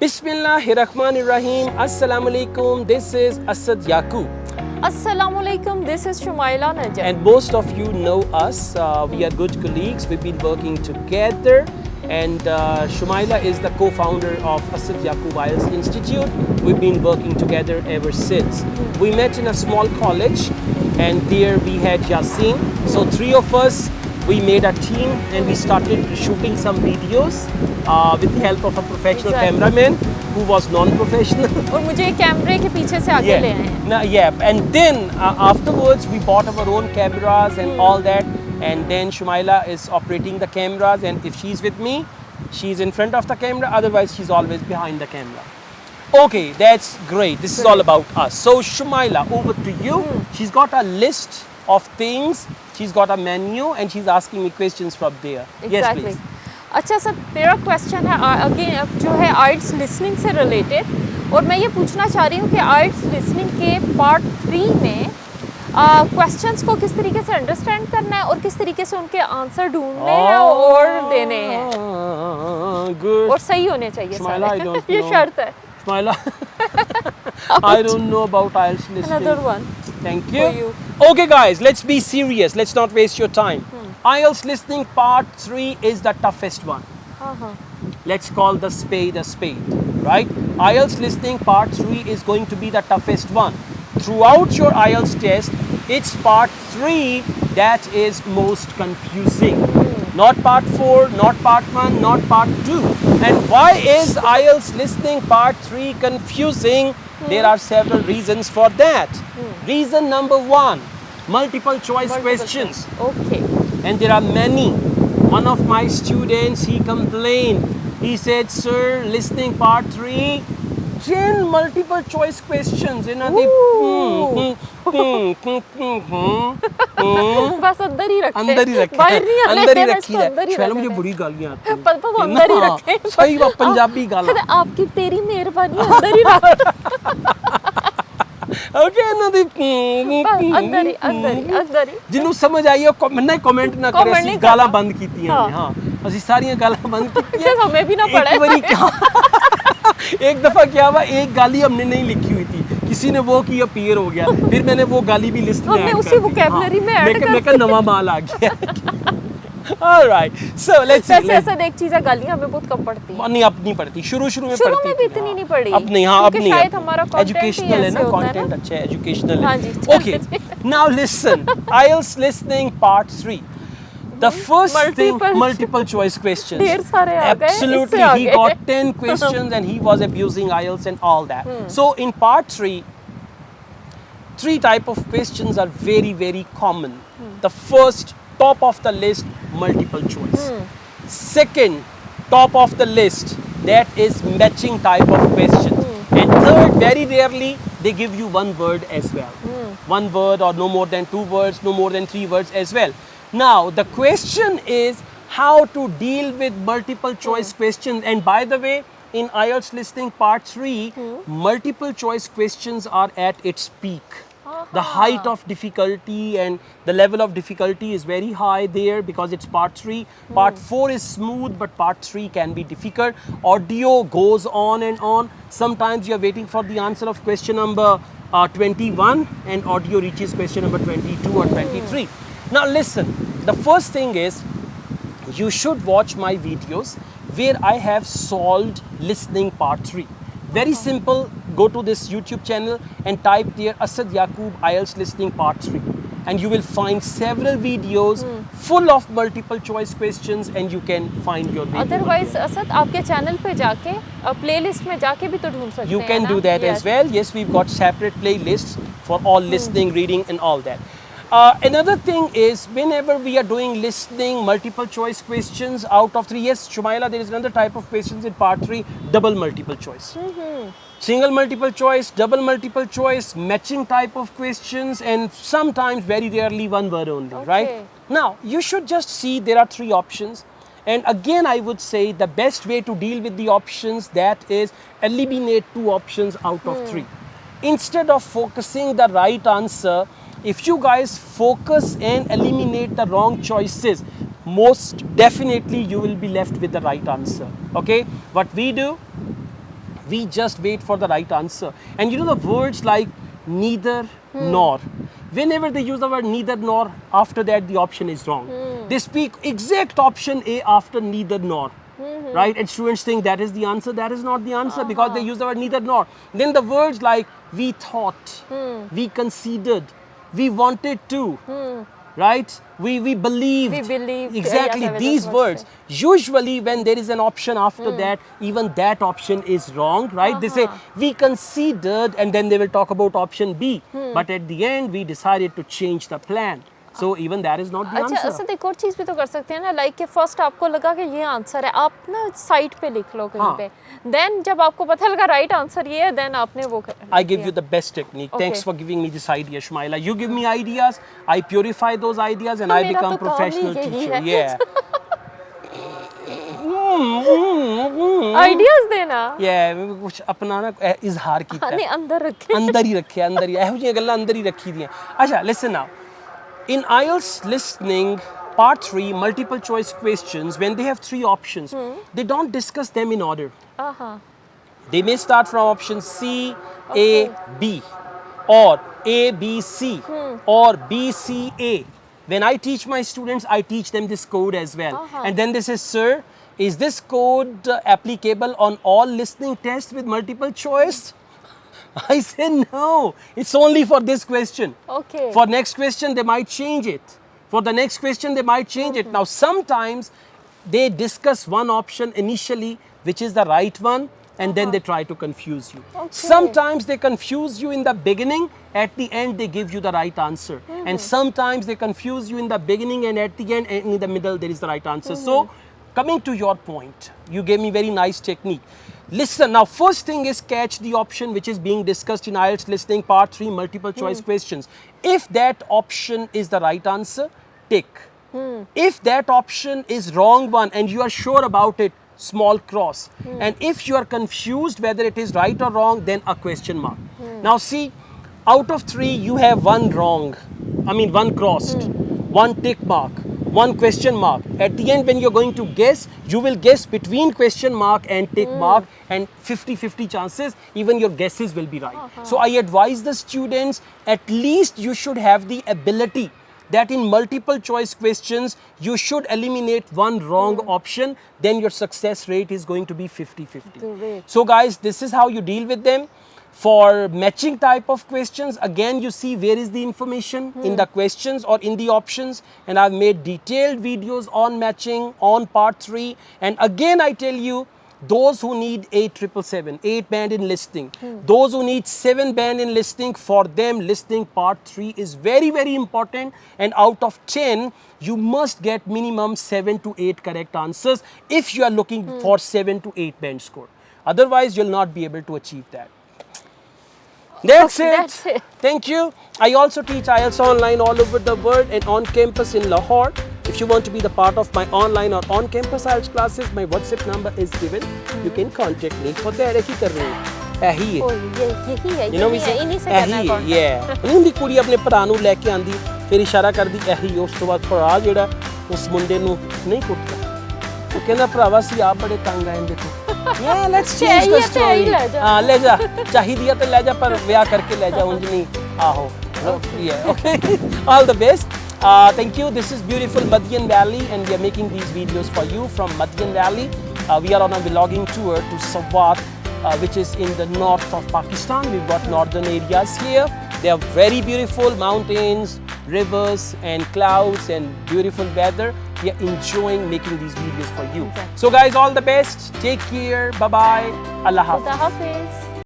Bismillahirrahmanirrahim. Assalamu alaikum. This is Asad Yaqub. Assalamu alaikum. This is Shamaila. And most of you know us. We are good colleagues. We've been working together. And Shamaila is the co-founder of Asad Yaqub Ielts Institute. We've been working together ever since. We met in a small college, and there we had Yasin. So three of us, we made a team and we started shooting some videos with the help of a professional cameraman who was non-professional. और मुझे कैमरे के पीछे से आगे ले आए. And then afterwards we bought our own cameras and all that. And then Shamaila is operating the cameras, and if she's with me, she's in front of the camera. Otherwise, she's always behind the camera. Okay, that's great. This is all about us. So Shamaila, over to you. She's got a list of things. She's got a menu, and she's asking me questions from there. Exactly. Yes, please. अच्छा sir, मेरा question है again जो है IELTS listening से related, और मैं ये पूछना चाह रही हूँ कि आइल्ट्स लिसनिंग के पार्ट 3 में क्वेश्चंस को किस तरीके से अंडरस्टैंड करना है और किस तरीके से उनके आंसर ढूंढने हैं और देने हैं. Good. और सही होने चाहिए सारे. ये शर्त है. Shamaila, I don't know about IELTS listening. Another one. Thank you. For you. Okay guys, let's be serious. Let's not waste your time. IELTS listening part 3 is the toughest one. Let's call the spade a spade, right? IELTS listening part 3 is going to be the toughest one. Throughout your IELTS test, it's part 3 that is most confusing. Not part 4, not part 1, not part 2. And why is IELTS listening part 3 confusing? There are several reasons for that. Reason number 1, multiple choice questions. Okay. And there are many. One of my students, he complained. He said, sir, listening part 3, 10 multiple choice questions. You know, बस अंदर ही रखे. अंदर ही रखे. बाहर नहीं आने अंदर ही देना, रखी इसको है. अंदर ही शायद रखना मुझे है. बुरी गालियाँ आती हैं. पर वो अंदर ही रखे. सही बात, पंजाबी गाला. अरे आपकी तेरी मेहरबानी अंदर ही रख. Okay, another. अंदर ही. जिन्हों समझ आई है कमेंट कमेंट ना करे. ਅਸੀਂ गालां बंद कीतियां ने. हाँ, ਅਸੀਂ ਸਾਰੀਆਂ गालां बंद कीतियां. हमें भी ना पड़ा. एक दफा क्या हुआ, एक गाली हमने नहीं लिखी हुई थी, किसी ने वो की अपीयर हो गया, फिर मैंने वो गाली भी लिस्ट में ऐड कर दी. हमने उसी वोकैबुलरी में ऐड कर दी. नवा माल आ गया. Alright, so let's see. ऐसा एक चीज़ है, गालियाँ हमें बहुत कम पड़ती हैं. नहीं, अब नहीं पड़ती. शुरू में पड़ती. शुरू में भी इतनी नहीं पड़ी. अब नहीं. हाँ, अब नहीं. शायद हमारा एजुकेशनल है ना, कंटेंट अच्छा है, एजुकेशनल है. हाँ जी. Okay, now listen. IELTS listening part 3. The first thing, multiple choice questions. ढेर सारे आ गए. Absolutely, he got 10 questions and he was abusing IELTS and all that. So in part 3, 3 type of questions are very, very common. The first, top of the list, multiple choice. Second, top of the list, that is matching type of questions. And third, very rarely, they give you one word as well. One word or no more than 2 words, no more than 3 words as well. Now, the question is how to deal with multiple choice questions. And by the way, in IELTS listening part 3, multiple choice questions are at its peak. The height of difficulty and the level of difficulty is very high there because it's part 3. Part 4 is smooth, but part 3 can be difficult. Audio goes on and on. Sometimes you're waiting for the answer of question number 21 and audio reaches question number 22 or 23. Now listen, the first thing is you should watch my videos where I have solved listening part 3. Very simple, go to this YouTube channel and type there Asad Yaqub IELTS listening part 3 and you will find several videos full of multiple choice questions and you can find your video. Otherwise Asad आपके channel पे जाके playlist में जाके भी तो ढूंढ सकते हैं. You can do that as well. Yes, we've got separate playlists for all listening, reading and all that. Another thing is whenever we are doing listening multiple choice questions out of 3, yes Shamaila, there is another type of questions in part 3, double multiple choice. Single multiple choice, double multiple choice, matching type of questions and sometimes very rarely one word only, right? Now you should just see there are 3 options and again I would say the best way to deal with the options, that is eliminate 2 options out of 3. Instead of focusing the right answer, if you guys focus and eliminate the wrong choices, most definitely you will be left with the right answer. Okay, what we do, We just wait for the right answer. And you know the words like neither nor. Whenever they use the word neither nor, after that the option is wrong. They speak exact option A after neither nor. Right? And students think that is the answer. That is not the answer because they use the word neither nor. Then the words like we thought, we considered, we wanted to, right? We believed. We believed. Exactly, Yeah, these words. Usually when there is an option after that, even that option is wrong, right? They say we considered and then they will talk about option B. But at the end, we decided to change the plan. So even that is not the अच्छा answer. Asad एक और चीज़ भी तो कर सकते हैं ना like कि फर्स्ट आपको लगा कि ये आंसर है आप ना साइट पे लिख लो कहीं पे देन जब आपको पता लगा राइट आंसर ये है देन आपने वो I give you the best technique. Thanks for giving me this idea, Shamaila. You give me ideas, I purify those ideas and I become professional teacher. Yeah. Ideas देना Yeah, कुछ अपना ना इजहार कीता नहीं अंदर रखे अंदर ही रखे अंदर ही ਇਹੋ ਜਿਹੀਆਂ ਗੱਲਾਂ ਅੰਦਰ ਹੀ ਰੱਖੀ ਦੀਆਂ ਅੱਛਾ listen now in IELTS listening part 3 multiple choice questions when they have 3 options they don't discuss them in order they may start from option C A B or A B C or B C A when I teach my students I teach them this code as well and then they say sir is this code applicable on all listening tests with multiple choice? I say no, it's only for this question. Okay. For next question, they might change it. For the next question, they might change it. Now, sometimes they discuss one option initially, which is the right one, and then they try to confuse you. Okay. Sometimes they confuse you in the beginning, at the end, they give you the right answer. And sometimes they confuse you in the beginning, and at the end, and in the middle, there is the right answer. So, coming to your point, you gave me very nice technique. Listen, now first thing is catch the option which is being discussed in IELTS listening part 3 multiple choice questions. If that option is the right answer, tick. If that option is wrong one and you are sure about it, small cross. And if you are confused whether it is right or wrong, then a question mark. Now see, out of 3 you have one wrong, one crossed, one tick mark, one question mark. At the end when you're going to guess, you will guess between question mark and tick mark and 50-50 chances even your guesses will be right. So I advise the students at least you should have the ability that in multiple choice questions you should eliminate one wrong option, then your success rate is going to be 50-50. So guys, this is how you deal with them. For matching type of questions, again you see where is the information in the questions or in the options, and I've made detailed videos on matching on part 3. And again I tell you, those who need 8777, 8 band in listening, those who need 7 band in listening, for them listening part 3 is very, very important. And out of 10, you must get minimum 7 to 8 correct answers if you are looking for 7 to 8 band score. Otherwise, you'll not be able to achieve that. That's it. Thank you. I also teach IELTS online all over the world and on campus in Lahore. If you want to be the part of my online or on campus IELTS classes, my WhatsApp number is given. You can contact me for that. What are you doing? You know, we say, yeah. Hindi kudi apne ਭਰਾ ਨੂੰ ਲੈ ਕੇ ਆਂਦੀ ਫਿਰ ਇਸ਼ਾਰਾ ਕਰਦੀ ਇਹੀ ਉਸ ਤੋਂ ਬਾਅਦ ਭਰਾ ਜਿਹੜਾ ਉਸ ਮੁੰਡੇ ਨੂੰ ਨਹੀਂ ਕੁੱਟਦਾ ਉਹ ਕਹਿੰਦਾ ਭਰਾਵਾ ਸੀ ਆਪ ਬੜੇ ਤੰਗ ਆਏ ਦੇਖੋ yeah let's change the story ਹਾਂ ਲੈ ਜਾ ਚਾਹੀਦੀ ਆ ਤੇ ਲੈ ਜਾ ਪਰ ਵਿਆਹ ਕਰਕੇ ਲੈ ਜਾ ਉਂਝ ਨਹੀਂ ਆਹੋ yeah okay all the best thank you. This is beautiful Madian Valley and we are making these videos for you from Madian Valley. We are on a vlogging tour to Swat, which is in the north of Pakistan. We've got northern areas here. They are very beautiful mountains, rivers and clouds and beautiful weather. We are enjoying making these videos for you. So guys, all the best. Take care. Bye bye. Allah Hafiz.